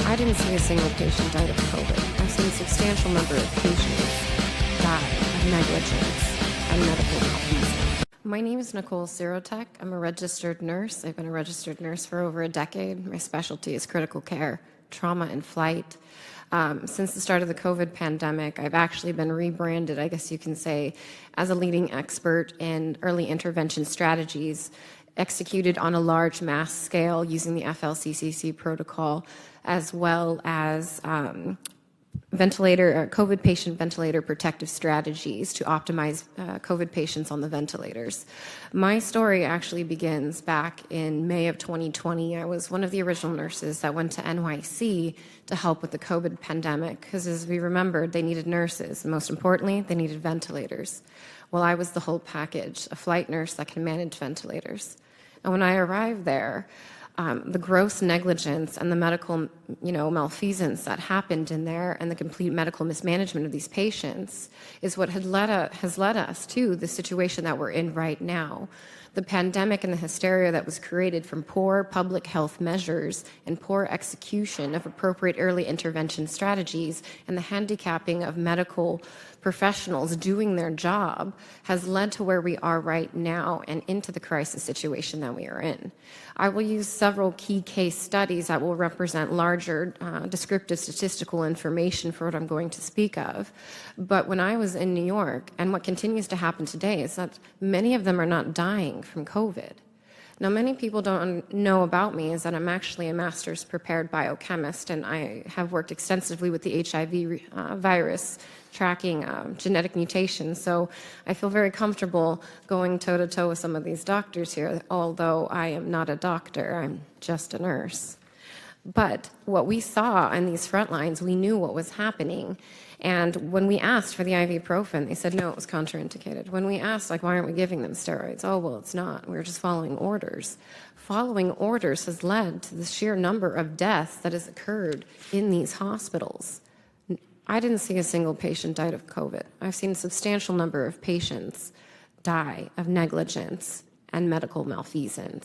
I didn't see a single patient die of COVID. I've seen a substantial number of patients die of negligence and medical malfeasance. My name is Nicole Sirotek. I'm a registered nurse. I've been a registered nurse for over a decade. My specialty is critical care, trauma, and flight. Since the start of the COVID pandemic, I've actually been rebranded, I guess you can say, as a leading expert in early intervention strategies executed on a large mass scale using the FLCCC protocol, as well as COVID patient ventilator protective strategies to optimize COVID patients on the ventilators. My story actually begins back in May of 2020. I was one of the original nurses that went to NYC to help with the COVID pandemic, because as we remembered, they needed nurses. And most importantly, they needed ventilators. Well, I was the whole package, a flight nurse that can manage ventilators. And when I arrived there, the gross negligence and the medical, malfeasance that happened in there, and the complete medical mismanagement of these patients, is what has led us to the situation that we're in right now. The pandemic and the hysteria that was created from poor public health measures and poor execution of appropriate early intervention strategies and the handicapping of medical professionals doing their job has led to where we are right now and into the crisis situation that we are in. I will use several key case studies that will represent larger descriptive statistical information for what I'm going to speak of. But when I was in New York, and what continues to happen today, is that many of them are not dying from COVID. Now, many people don't know about me is that I'm actually a master's prepared biochemist, and I have worked extensively with the HIV virus, tracking genetic mutations. So I feel very comfortable going toe-to-toe with some of these doctors here, although I am not a doctor, I'm just a nurse. But what we saw on these front lines, we knew what was happening. And when we asked for the ibuprofen, they said, no, it was contraindicated. When we asked, why aren't we giving them steroids? Oh, well, it's not. We're just following orders. Following orders has led to the sheer number of deaths that has occurred in these hospitals. I didn't see a single patient die of COVID. I've seen a substantial number of patients die of negligence and medical malfeasance.